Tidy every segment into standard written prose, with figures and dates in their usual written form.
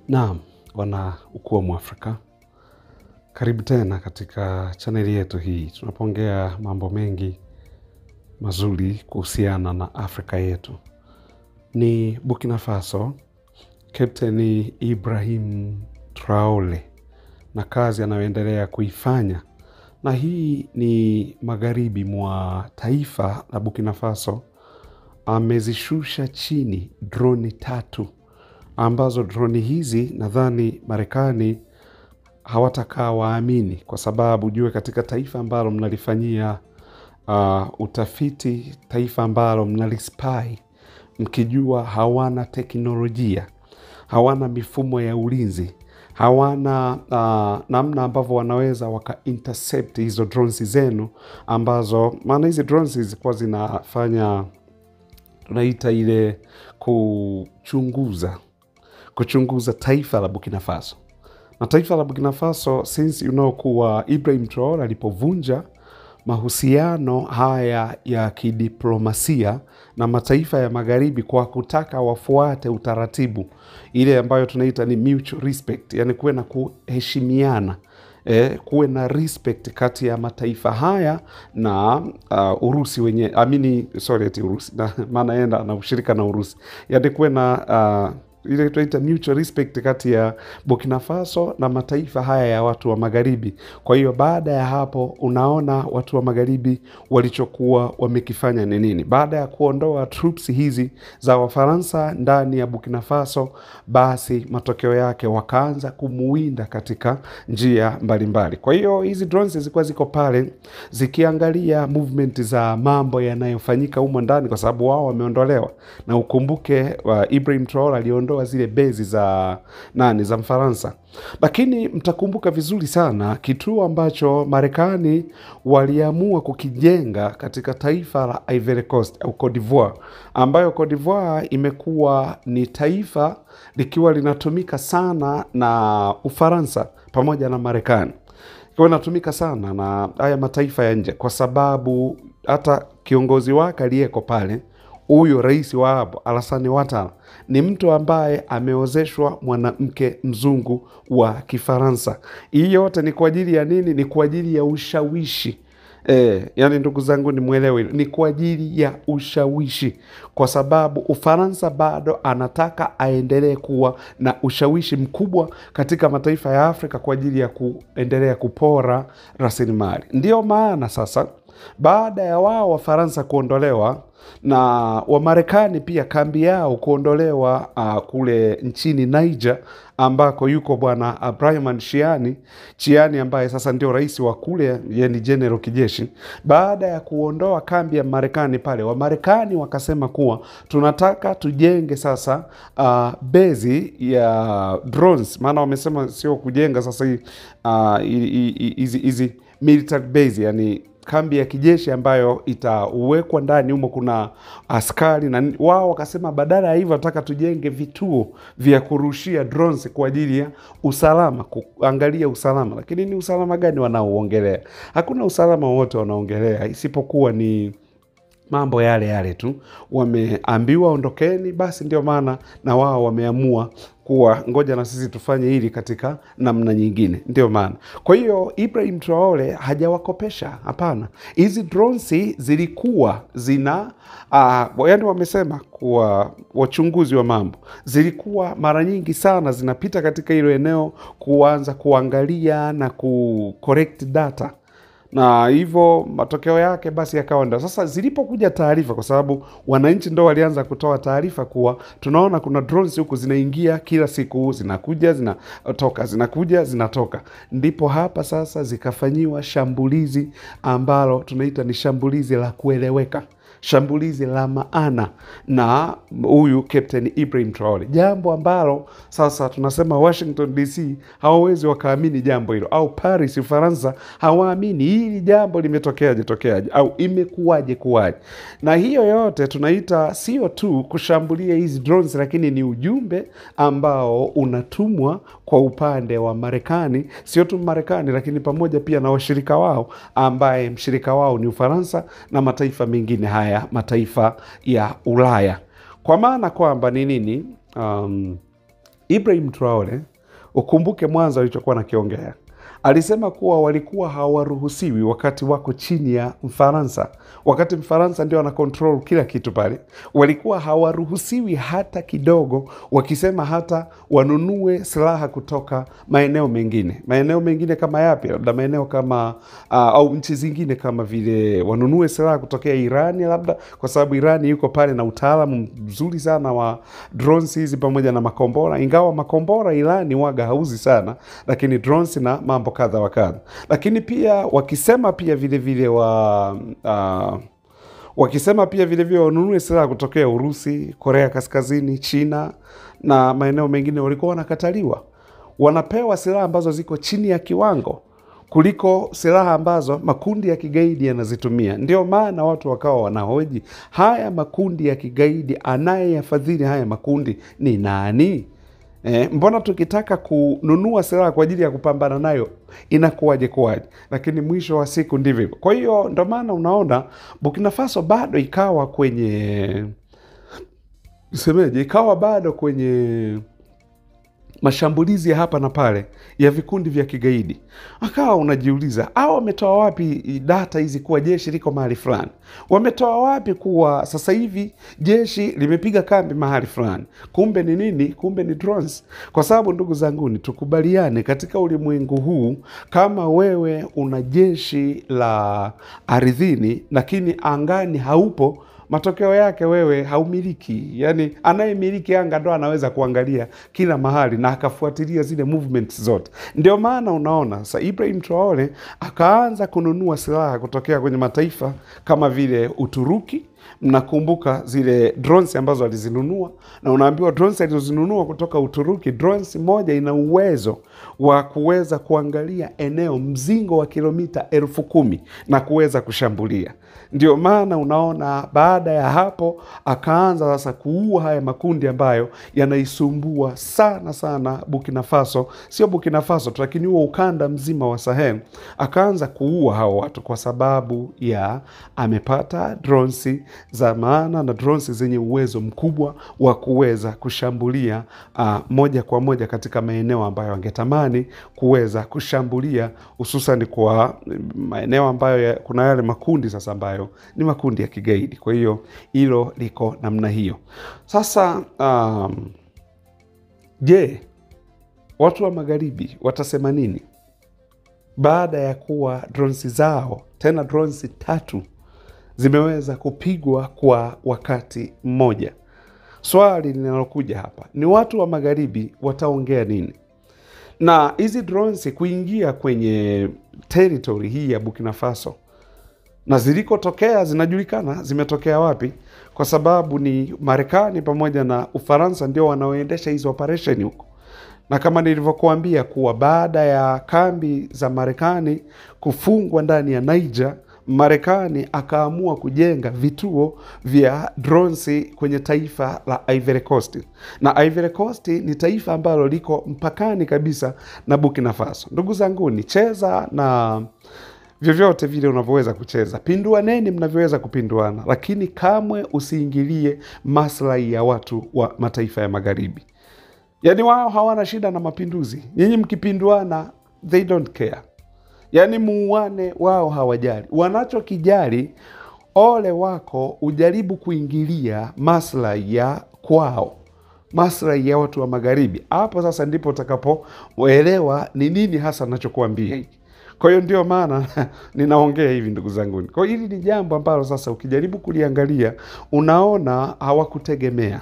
Naam, wana ukuu wa Mwafrika. Karibu tena katika chaneli yetu hii. Tunapongea mambo mengi mazuri kuhusiana na Afrika yetu. Ni Burkina Faso, Captain Ibrahim Traore na kazi anayoendelea kuifanya. Na hii ni magharibi mwa taifa la Burkina Faso. Amezishusha chini droni 3 ambazo droni hizi nadhani Marekani hawatakaa waamini, kwa sababu jue katika taifa ambalo mnalifanyia utafiti, taifa ambalo mnalispy, mkijua hawana teknolojia, hawana mifumo ya ulinzi, hawana namna ambavyo wanaweza waka intercept hizo drones zenu, ambazo maana hizi drones zilikuwa zinafanya tunaita ile kuchunguza taifa la Burkina Faso. Na taifa la Burkina Faso, since kuwa Ibrahim Traore alipovunja mahusiano haya ya kidiplomasia na mataifa ya magharibi kwa kutaka wafuate utaratibu ile ambayo tunaita ni mutual respect, yani kuwe na kuheshimiana, kuwe na respect kati ya mataifa haya na Urusi wenye Urusi na maana yenda na ushirika na Urusi, yani kuwe na ile tunaita mutual respect kati ya Burkina Faso na mataifa haya ya watu wa magharibi. Kwa hiyo baada ya hapo unaona watu wa magharibi walichokuwa wamekifanya ni nini. Baada ya kuondoa troops hizi za Wafaransa ndani ya Burkina Faso, basi matokeo yake wakaanza kumuwinda katika njia mbalimbali. Kwa hiyo hizi drones zilikuwa ziko pale zikiangalia movement za mambo yanayofanyika humo ndani, kwa sababu wao wameondolewa. Na ukumbuke Ibrahim Traore aliondoa zile bezi za Mfaransa. Lakini mtakumbuka vizuri sana kituo ambacho Marekani waliamua kukijenga katika taifa la Ivory Coast au Cote d'Ivoire, ambayo Cote d'Ivoire imekuwa ni taifa likiwa linatumika sana na Ufaransa pamoja na Marekani. Kwa inatumika sana na haya mataifa ya nje, kwa sababu hata kiongozi wake aliyeko pale, huyo rais wa hapo Alassane Ouattara, ni mtu ambaye ameozeshwa mwanamke mzungu wa Kifaransa. Hii yote ni kwa ajili ya nini? Ni kwa ajili ya ushawishi. Yani ndugu zangu ni muelewe, ni kwa ajili ya ushawishi, kwa sababu Ufaransa bado anataka aendelee kuwa na ushawishi mkubwa katika mataifa ya Afrika kwa ajili ya kuendelea kupora rasilimali. Ndio maana sasa baada ya wao Wafaransa kuondolewa na Wamarekani pia kambi yao kuondolewa kule nchini Niger, ambako yuko bwana Abdrahman Chiani ambaye sasa ndio rais wa kule, yani general kijeshi. Baada ya kuondoa kambi ya Marekani pale, Wamarekani wakasema kuwa tunataka tujenge sasa bezi ya drones. Maana wamesema sio kujenga sasa hizi military base, yani kambi ya kijeshi ambayo itawekwa ndani humo kuna askari, na wao wakasema badala ya hivyo nataka tujenge vituo vya kurushia drones kwa ajili ya usalama, kuangalia usalama. Lakini ni usalama gani wanaoongelea? Hakuna usalama wote wanaongelea, isipokuwa ni mambo yale tu. Wameambiwa ondokeni, basi ndio maana na wao wameamua kuwa ngoja na sisi tufanye hili katika namna nyingine. Ndio maana. Kwa hiyo Ibrahim Traore hajawakopesha, hapana. Hizi drones zilikuwa yani wamesema kuwa wachunguzi wa mambo, zilikuwa mara nyingi sana zinapita katika hilo eneo kuanza kuangalia na correct data. Na hivyo matokeo yake basi yakawa ndio sasa zilipokuja taarifa, kwa sababu wananchi ndio walianza kutoa taarifa kuwa tunaona kuna drones huku zinaingia kila siku, zinakuja zinatoka, zinakuja zinatoka. Ndipo hapa sasa zikafanyiwa shambulizi ambalo tunaita ni shambulizi la kueleweka, shambulizi la maana na huyu Captain Ibrahim Traore. Jambo ambalo sasa tunasema Washington DC hawawezi wakaamini jambo hilo, au Paris Ufaransa hawaamini hili jambo limetokeaje au imekuwaje. Na hiyo yote tunaita sio tu kushambulia hizi drones, lakini ni ujumbe ambao unatumwa kwa upande wa Marekani, sio tu Marekani lakini pamoja pia na washirika wao, ambaye mshirika wao ni Ufaransa na mataifa mengine haya mataifa ya Ulaya. Kwa maana kwamba ni nini? Ibrahim Traore, ukumbuke mwanzo alichokuwa nakiongea. Alisema kuwa walikuwa hawaruhusiwi wakati wako chini ya Mfaransa. Wakati Mfaransa ndio ana control kila kitu pale. Walikuwa hawaruhusiwi hata kidogo, wakisema hata wanunue silaha kutoka maeneo mengine. Maeneo mengine kama yapi? Labda maeneo kama au nchi zingine kama vile wanunue silaha kutokea Irani labda, kwa sababu Irani yuko pale na utaalamu mzuri sana wa drones hizi pamoja na makombora. Ingawa makombora Irani waga hauzi sana, lakini drones na mambo kadha wa kadha. Lakini pia wakisema pia vile vile wakisema pia vile vile wanunue silaha kutokea Urusi, Korea Kaskazini, China na maeneo mengine, walikuwa wanakataliwa. Wanapewa silaha ambazo ziko chini ya kiwango kuliko silaha ambazo makundi ya kigaidi yanazitumia. Ndio maana watu wakawa wanahoji, haya makundi ya kigaidi, anayeyafadhili haya makundi ni nani? Mbona tukitaka kununua silaha kwa ajili ya kupambana nayo inakuwaje? Lakini mwisho wa siku ndivyo. Kwa hiyo ndio maana unaona Burkina Faso bado ikawa kwenye mashambulizi ya hapa na pale ya vikundi vya kigaidi. Akawa unajiuliza, hao wametoa wapi data hizi kuwa jeshi liko mahali fulani? Wametoa wapi kuwa sasa hivi jeshi limepiga kambi mahali fulani? Kumbe ni nini? Kumbe ni drones. Kwa sababu ndugu zangu, ni tukubaliane, katika ulimwengu huu, kama wewe una jeshi la ardhini lakini angani haupo, matokeo yake wewe haumiliki. Yani anayemiliki anga ndo anaweza kuangalia kila mahali na akafuatilia zile movements zote. Ndio maana unaona sasa Ibrahim Traore akaanza kununua silaha kutokea kwenye mataifa kama vile Uturuki. Mnakumbuka zile drones ambazo alizinunua, na unaambiwa drones alizozinunua kutoka Uturuki, drones moja ina uwezo wa kuweza kuangalia eneo mzingo wa kilomita 10,000 na kuweza kushambulia. Ndio maana unaona baada ya hapo akaanza sasa kuua haya makundi ambayo yanaisumbua sana Burkina Faso. Sio Burkina Faso tu, lakini huo ukanda mzima wa Sahel. Akaanza kuua hao watu kwa sababu ya amepata drones za maana na drones zenye uwezo mkubwa wa kuweza kushambulia moja kwa moja katika maeneo ambayo angetamani kuweza kushambulia, hususan kwa maeneo ambayo kuna yale makundi sasa ambayo ni makundi ya kigaidi. Kwa hiyo hilo liko namna hiyo. Sasa je, watu wa magharibi watasema nini baada ya kuwa drones zao, tena drones 3 zimeweza kupigwa kwa wakati mmoja? Swali linalokuja hapa ni watu wa magharibi wataongea nini? Na hizi drones kuingia kwenye territory hii ya Burkina Faso, na zilikotokea zinajulikana zimetokea wapi, kwa sababu ni Marekani pamoja na Ufaransa ndio wanaoendesha hizo operation huko. Na kama nilivyokuambia kuwa baada ya kambi za Marekani kufungwa ndani ya Niger, Marekani akaamua kujenga vituo vya drones kwenye taifa la Ivory Coast. Na Ivory Coast ni taifa ambalo liko mpakani kabisa na Burkina Faso. Ndugu zangu, ni cheza na vyovyote vile unavyoweza kucheza, pinduaneni mnavyoweza kupinduana, lakini kamwe usiingilie maslahi ya watu wa mataifa ya magharibi. Yani wao hawana shida na mapinduzi. Nyinyi mkipinduana, they don't care. Yani muuane, wao hawajali. Wanachokijali, ole wako ujaribu kuingilia maslahi ya kwao, maslahi ya watu wa magharibi. Hapo sasa ndipo utakapoelewa ni nini hasa ninachokuambia hiki. Kwa hiyo ndio maana ninaongea hivi ndugu zangu. Kwa hiyo hili ni jambo ambalo sasa ukijaribu kuliangalia unaona hawakutegemea.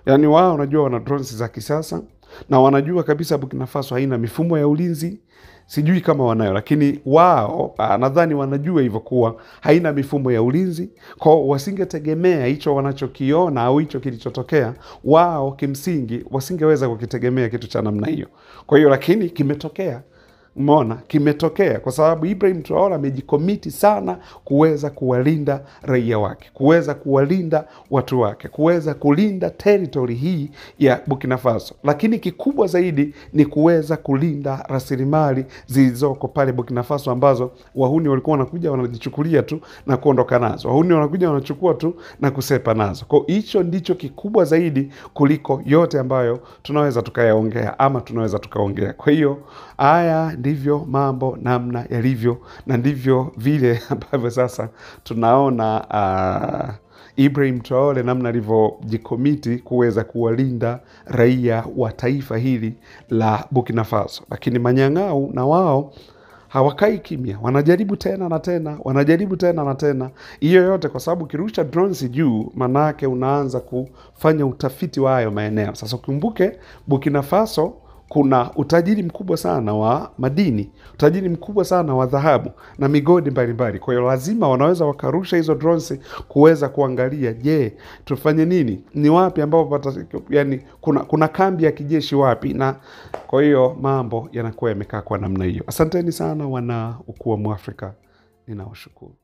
Yani wao unajua wana drones za kisasa na wanajua kabisa Burkina Faso haina mifumo ya ulinzi. Sijui kama wanayo, lakini wao nadhani wanajua hivyo kuwa haina mifumo ya ulinzi. Kwa wasingetegemea hicho wanachokiona au hicho kilichotokea. Wao kimsingi wasingeweza kukitegemea kitu cha namna hiyo. Kwa hiyo lakini kimetokea. Umeona, kimetokea kwa sababu Ibrahim Traore amejikomiti sana kuweza kuwalinda raia wake, kuweza kuwalinda watu wake, kuweza kulinda territory hii ya Burkina Faso. Lakini kikubwa zaidi ni kuweza kulinda rasilimali zilizoko pale Burkina Faso ambazo wahuni walikuwa wanakuja wanajichukulia tu na kuondoka nazo. Wahuni wanakuja wanachukua tu na kusepa nazo. Kwa hicho ndicho kikubwa zaidi kuliko yote ambayo tunaweza tukayaongea ama tunaweza tukaongea. Kwa hiyo haya ndivyo mambo namna yalivyo, na ndivyo vile ambavyo sasa tunaona Ibrahim Traore namna alivyojikomiti kuweza kuwalinda raia wa taifa hili la Burkina Faso. Lakini manyang'au na wao hawakai kimya, wanajaribu tena na tena, wanajaribu tena na tena. Hiyo yote kwa sababu ukirusha drones juu, manake unaanza kufanya utafiti wa hayo maeneo. Sasa ukumbuke Burkina Faso kuna utajiri mkubwa sana wa madini, utajiri mkubwa sana wa dhahabu na migodi mbalimbali. Kwa hiyo lazima wanaweza wakarusha hizo drones kuweza kuangalia, je, tufanye nini? Ni wapi ambapo yani kuna kambi ya kijeshi wapi? Na kwa hiyo mambo yanakuwa yamekaa kwa namna hiyo. Asanteni sana wana Ukuu wa Mwafrika. Ninawashukuru.